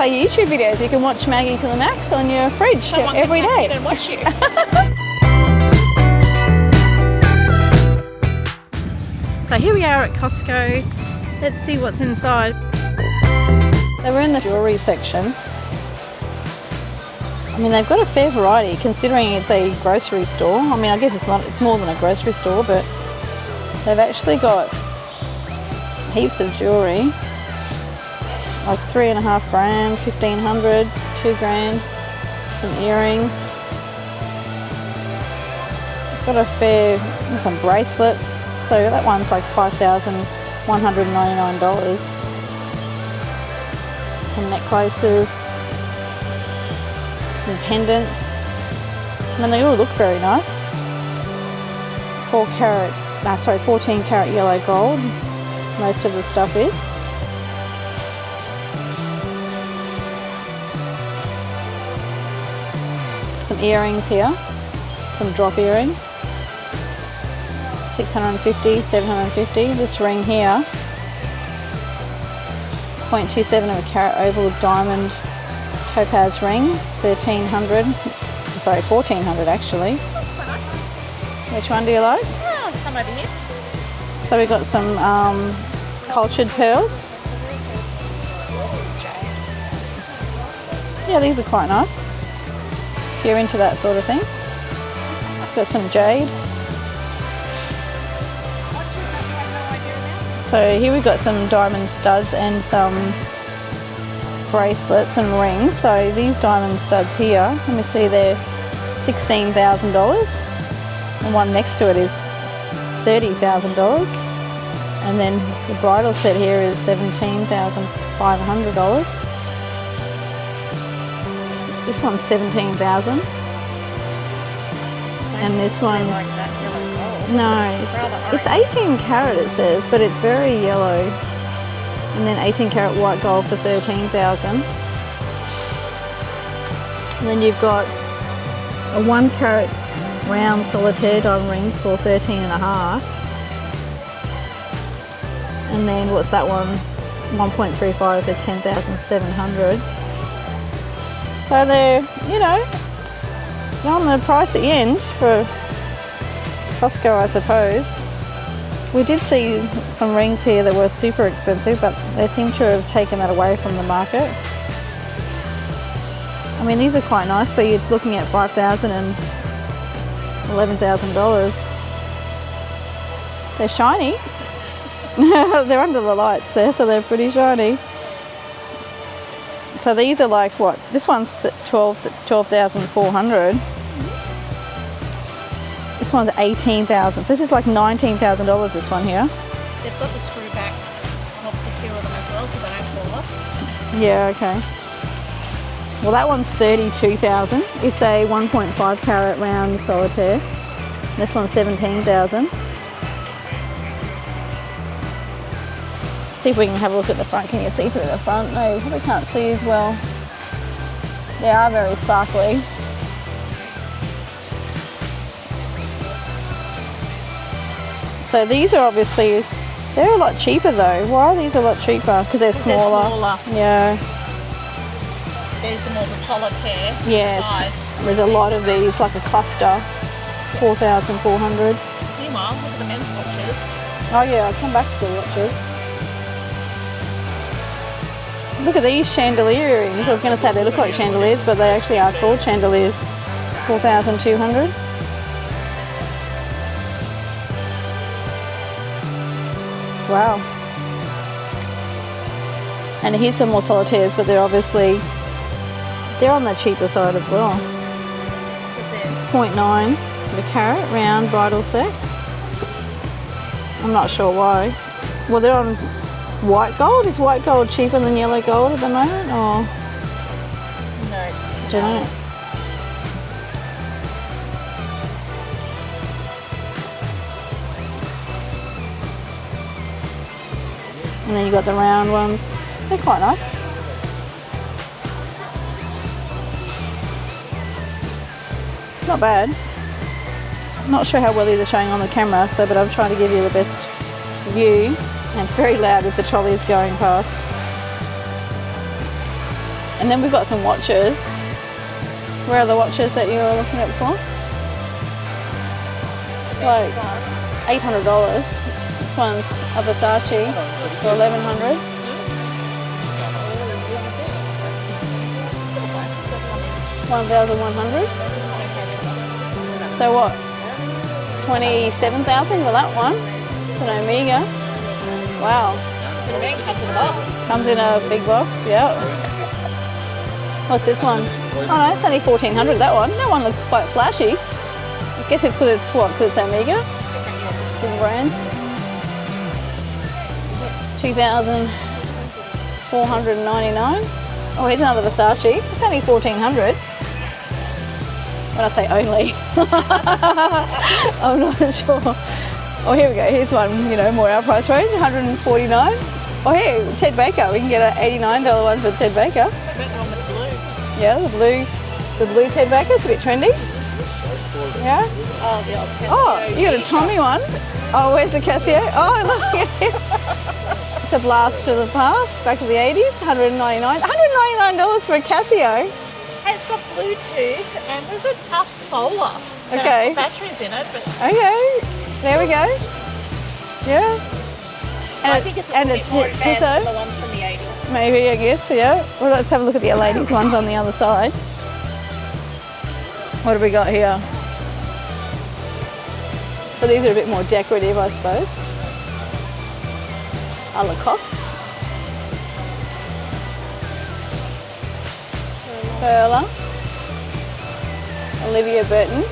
play YouTube videos. You can watch Maggie to the max on your fridge every day. And watch you. So here we are at Costco. Let's see what's inside. So we're in the jewellery section. I mean, they've got a fair variety considering it's a grocery store. I mean, I guess it's more than a grocery store, but they've actually got heaps of jewellery. Like $3.5 grand, $1,500, $2 grand, some earrings. Got a fair, some bracelets. So that one's like $5,199. Some necklaces, some pendants. I mean, they all look very nice. 14 karat yellow gold. Most of the stuff is. Some earrings here, some drop earrings. 650, 750. This ring here, 0.27 of a carat oval diamond topaz ring, 1,300. Sorry, 1,400 actually. Which one do you like? Oh, some over here. So we got some cultured pearls. Yeah, these are quite nice. If you're into that sort of thing. Got some jade. So here we've got some diamond studs and some bracelets and rings. So these diamond studs here, let me see, they're $16,000. The one next to it is $30,000. And then the bridal set here is $17,500. This one's $17,000. And this one's, like that yellow gold. no, it's 18 karat it says, but it's very yellow. And then 18 karat white gold for $13,000. And then you've got a 1 carat round solitaire diamond ring for $13.5. And then what's that one? 1.35 for $10,700. So they're, you know, on the pricey end for Costco, I suppose. We did see some rings here that were super expensive, but they seem to have taken that away from the market. I mean, these are quite nice, but you're looking at $5,000 and $11,000. They're shiny. They're under the lights there, so they're pretty shiny. So these are like what? This one's $12,400. This one's $18,000. So this is like $19,000. This one here. They've got the screw backs to help secure them as well, so they don't fall off. Yeah. Okay. Well, that one's $32,000. It's a 1.5 carat round solitaire. This one's $17,000. See if we can have a look at the front. Can you see through the front? No, you probably can't see as well. They are very sparkly. So these are obviously, they're a lot cheaper though. Why are these a lot cheaper? Because they're smaller. Yeah. There's more of a solitaire size. size. There's a lot of these, like a cluster. 4,400. Meanwhile, look at the men's watches. Oh yeah, I'll come back to the watches. Look at these chandelier earrings. I was going to say they look like chandeliers, but they actually are called chandeliers. 4,200. Wow. And here's some more solitaires, but they're obviously, they're on the cheaper side as well. 0.9 of a carat round bridal set. I'm not sure why. Well, they're on white gold. Is white gold cheaper than yellow gold at the moment, or? No, it's don't know. And then you got the round ones. They're quite nice. Not bad. Not sure how well these are showing on the camera, so but I'm trying to give you the best view. And it's very loud with the trolleys going past. And then we've got some watches. Where are the watches that you were looking at before? Like $800. This one's a Versace for $1,100. $1,100. So what? 27,000 for that one. It's an Omega. Wow. So the ring comes in a box. Comes in a big box, yeah. What's this one? Oh no, it's only 1,400, that one. That one looks quite flashy. I guess it's because it's what? Because it's Omega? Different brands. 2,499. Oh, here's another Versace. It's only 1,400. When I say only, I'm not sure. Oh, here we go. Here's one, you know, more our price range, 149. Oh, here, Ted Baker. We can get an $89 one for Ted Baker. I bet the one with the blue. Yeah, the blue Ted Baker. It's a bit trendy. Yeah. Oh, the old Casio. Oh, you got a Tommy one. Oh, where's the Casio? Oh, look at it. It's a blast to the past, back to the 80s, $199. $199 for a Casio. Hey, it's got Bluetooth and there's a tough solar. Okay. No batteries in it, but Okay, there we go. Yeah. I think it's a little bit more advanced than the ones from the 80s. Maybe, I guess, yeah. Well, let's have a look at the ladies' ones on the other side. What have we got here? So these are a bit more decorative, I suppose. A Lacoste. Perla. Olivia Burton.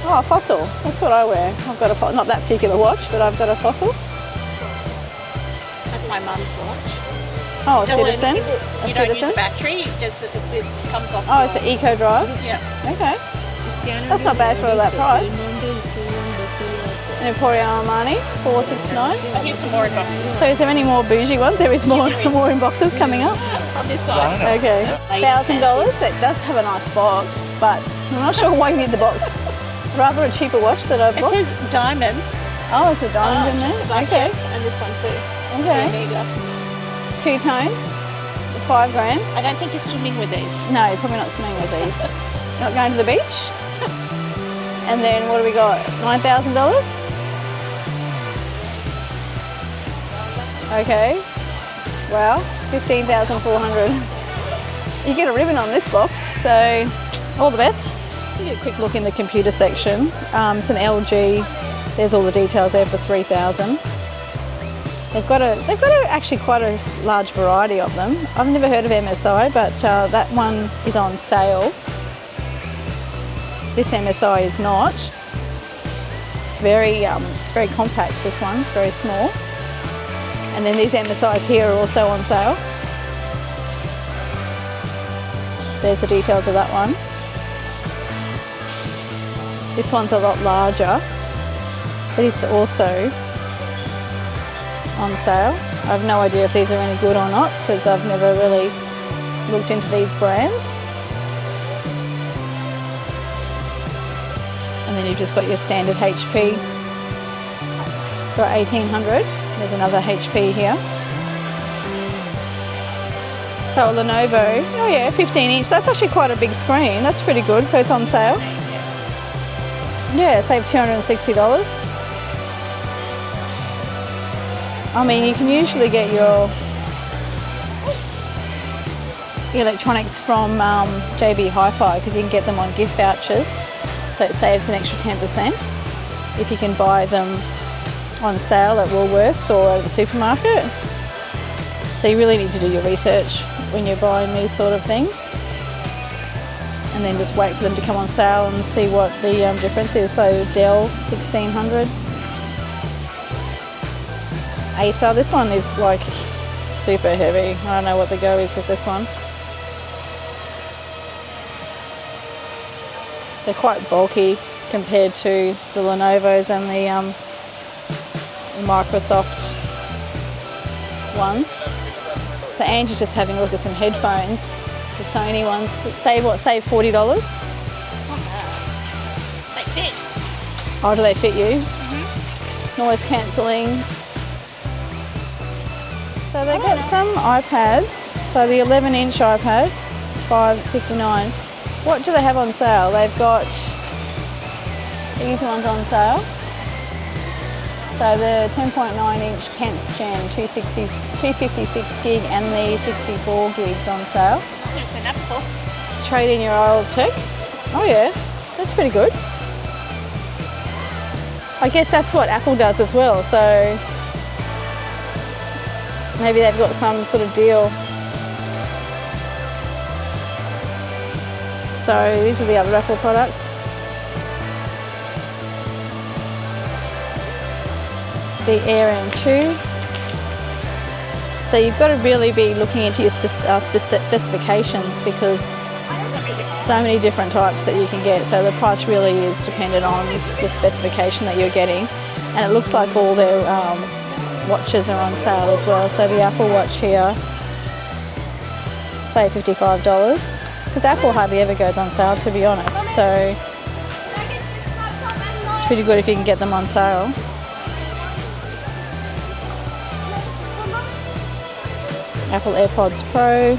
Oh, a Fossil. That's what I wear. I've got a not that particular watch, but I've got a Fossil. That's my mum's watch. Oh, a Doesn't- Citizen. You don't use a battery, it just it comes off. Oh, it's an Eco Drive. Yeah. Okay. That's not bad for that price. An Emporio Armani, $469. Oh, here's some more in boxes. So is there any more bougie ones? There is more, there is. more in boxes coming up. On this side. Okay. Ladies' $1,000. It does have a nice box, but I'm not sure why you need the box. Rather a cheaper watch that I've It got. says diamond. Oh, it's a diamond in It's a there. diamond, Okay. yes, and this one too. Okay. Omega. Two-tone, $5,000. I don't think you're swimming with these. No, you're probably not swimming with these. Not going to the beach. And then what do we got? $9,000. Okay. Wow. 15,400. You get a ribbon on this box, so all the best. Give you a quick look in the computer section. It's an LG. There's all the details there for 3,000. They've got actually quite a large variety of them. I've never heard of MSI, but that one is on sale. This MSI is not. It's very compact. This one, it's very small. And then these MSIs here are also on sale. There's the details of that one. This one's a lot larger, but it's also on sale. I have no idea if these are any good or not because I've never really looked into these brands. And then you've just got your standard HP for 1,800. There's another HP here. So a Lenovo, oh yeah, 15-inch. That's actually quite a big screen. That's pretty good. So it's on sale. Yeah, save $260. I mean, you can usually get your electronics from JB Hi-Fi because you can get them on gift vouchers. So it saves an extra 10% if you can buy them on sale at Woolworths or at the supermarket. So you really need to do your research when you're buying these sort of things. And then just wait for them to come on sale and see what the difference is. So Dell 1600. Acer, this one is like super heavy. I don't know what the go is with this one. They're quite bulky compared to the Lenovo's and the Microsoft ones. So Angie's just having a look at some headphones, the Sony ones that save $40? It's not bad. They fit. Oh, do they fit you? Noise cancelling. So they got some iPads So the 11-inch iPad, $5.59. What do they have on sale? They've got these ones on sale. So the 10.9-inch 10th gen 256 gig and the 64 gigs on sale. I've never seen that before. Trade in your old tech. Oh yeah, that's pretty good. I guess that's what Apple does as well, so maybe they've got some sort of deal. So these are the other Apple products. The Air M2. So you've got to really be looking into your specifications because so many different types that you can get. So the price really is dependent on the specification that you're getting. And it looks like all their watches are on sale as well. So the Apple Watch here, say $55. Because Apple hardly ever goes on sale, to be honest. So it's pretty good if you can get them on sale. Apple AirPods Pro.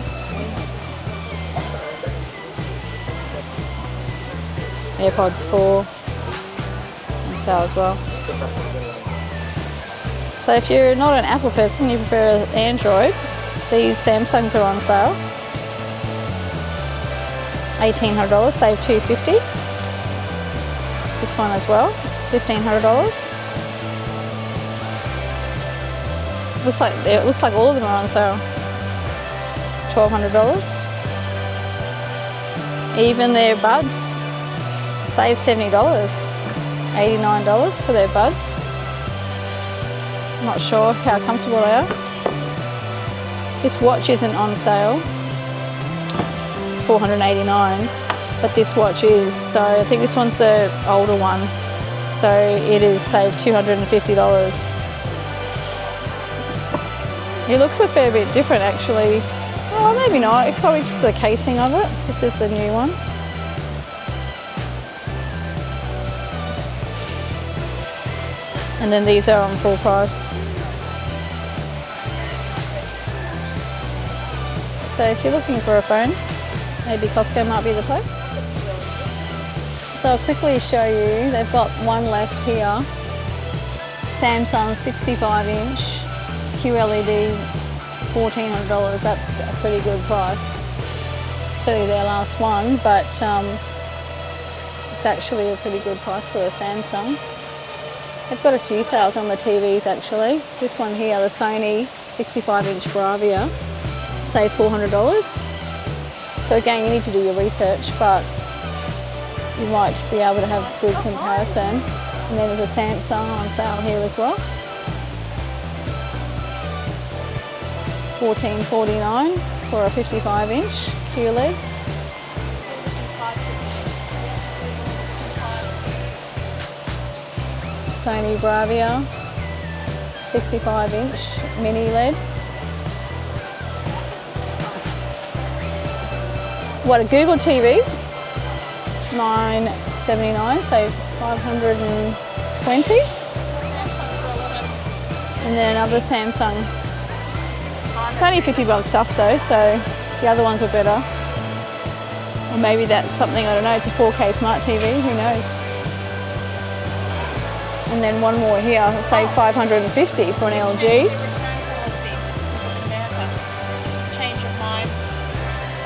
AirPods 4 on sale as well. So if you're not an Apple person, you prefer Android, these Samsungs are on sale. $1,800, save $250. This one as well, $1,500. It looks like all of them are on sale. $1,200. Even their buds, save $70. $89 for their buds. I'm not sure how comfortable they are. This watch isn't on sale. It's $489, but this watch is. So I think this one's the older one. So it is saved $250. It looks a fair bit different actually. Oh, maybe not. It's probably just the casing of it. This is the new one. And then these are on full price. So if you're looking for a phone, maybe Costco might be the place. So I'll quickly show you. They've got one left here. Samsung 65-inch QLED, $1,400. That's a pretty good price. It's clearly their last one, but it's actually a pretty good price for a Samsung. They've got a few sales on the TVs actually. This one here, the Sony 65-inch Bravia, save $400. So again, you need to do your research, but you might be able to have a good comparison. And then there's a Samsung on sale here as well. $14.49 for a 55-inch QLED. Sony Bravia, 65-inch mini LED. What a Google TV, $9.79, save $520. And then another Samsung. It's only $50 off though, so the other ones were better. Or maybe that's something, I don't know, it's a 4K smart TV, who knows. And then one more here, save $550 for an LG.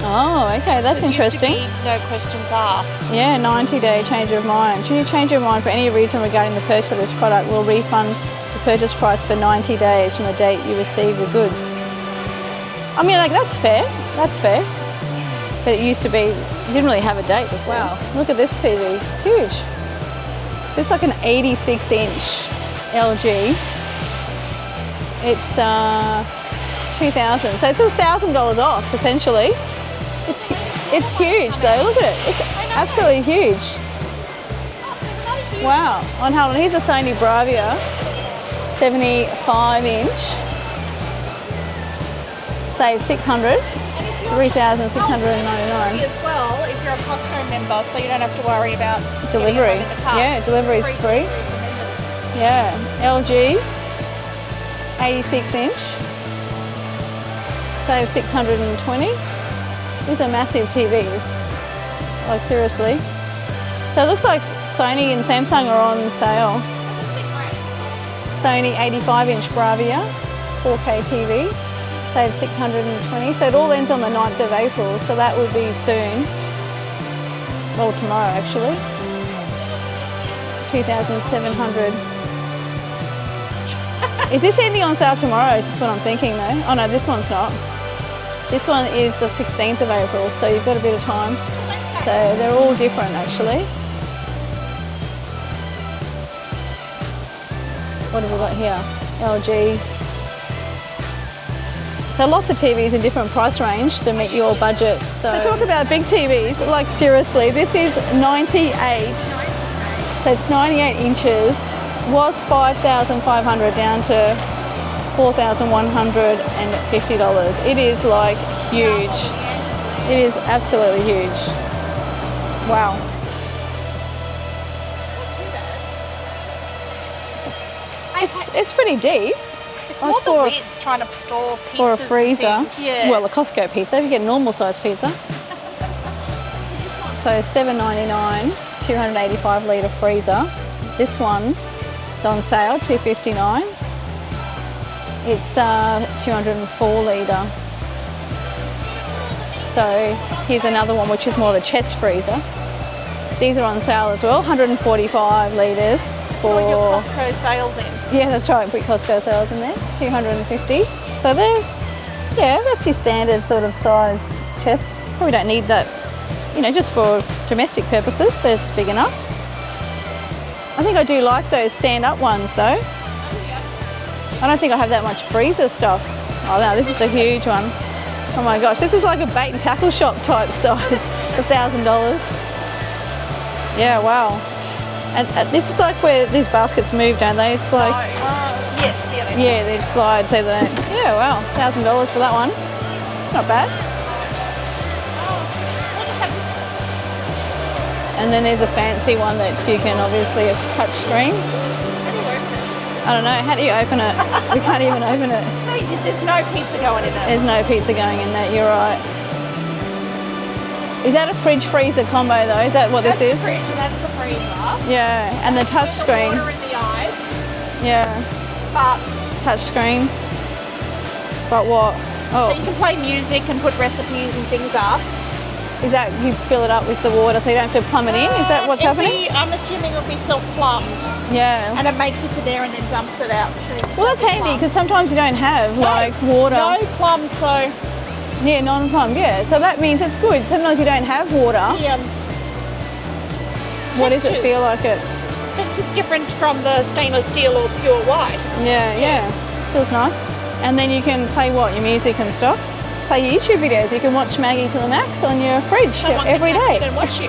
Oh, okay, that's interesting. Used to be no questions asked. Yeah, 90-day change of mind. Should you change your mind for any reason regarding the purchase of this product, we'll refund the purchase price for 90 days from the date you receive the goods. I mean, like, that's fair. That's fair. But it used to be, you didn't really have a date before. Wow, look at this TV. It's huge. So it's like an 86-inch LG. It's $2,000. So it's $1,000 off, essentially. It's huge though, look at it. It's absolutely huge. Wow. On hold on, here's a Sony Bravia, 75-inch. Save $600, $3,699. As well, if you're a Costco member, so you don't have to worry about delivery. In the car. Yeah, delivery is free. Yeah, LG, 86-inch. save 620. These are massive TVs, like seriously. So it looks like Sony and Samsung are on sale. Sony 85-inch Bravia 4K TV, save 620. So it all ends on the 9th of April, so that would be soon. Well, tomorrow actually. 2,700. Is this ending on sale tomorrow? Is just what I'm thinking though. Oh no, this one's not. This one is the 16th of April, so you've got a bit of time. So they're all different actually. What have we got here? LG. So lots of TVs in different price range to meet your budget. So talk about big TVs, like seriously, this is 98. So it's 98 inches. Was $5,500 down to $4,150. It is like huge. It is absolutely huge. Wow. It's pretty deep. It's Like more the for width trying to store pizzas for a freezer. and things. Yeah. Well, a Costco pizza. If you get a normal size pizza. So $7.99, 285 litre freezer. This one is on sale, $259. It's 204 litre. So here's another one which is more of a chest freezer. These are on sale as well, 145 litres for Put your Costco sales in. Yeah, that's right, put Costco sales in there, 250. So they're, yeah, that's your standard sort of size chest. Probably don't need that, you know, just for domestic purposes, that's big enough. I think I do like those stand-up ones though. I don't think I have that much freezer stuff. Oh no, this is a huge one. Oh my gosh, this is like a bait and tackle shop type size, $1,000. Yeah, wow. And this is like where these baskets move, don't they? It's like, yes, yeah, they slide so they don't. Yeah, wow, $1,000 for that one. It's not bad. And then there's a fancy one that you can obviously a touch screen. How do you open it? I don't know, how do you open it? We can't even open it. So there's no pizza going in there. There's no pizza going in that, you're right. Is that a fridge freezer combo though? Is that what this is? That's the fridge and that's the freezer. Yeah, and the touch screen. The water and the ice. Yeah, But touch screen. But what? so Oh, you can play music and put recipes and things up. is that you fill it up with the water so you don't have to plumb it in? Is that what's happening? I'm assuming it'll be self-plumbed Yeah. and it makes it to there and then dumps it out. Well, that's handy because sometimes you don't have like water. No plumbed, so Yeah, non-plumbed, yeah. So that means it's good. Sometimes you don't have water. the What does it textures- feel like it? It's just different from the stainless steel or pure white. Yeah. Feels nice. And then you can play what? Your music and stuff? Play your YouTube videos. You can watch Maggie to the max on your fridge Someone every can hack day. it and watch you.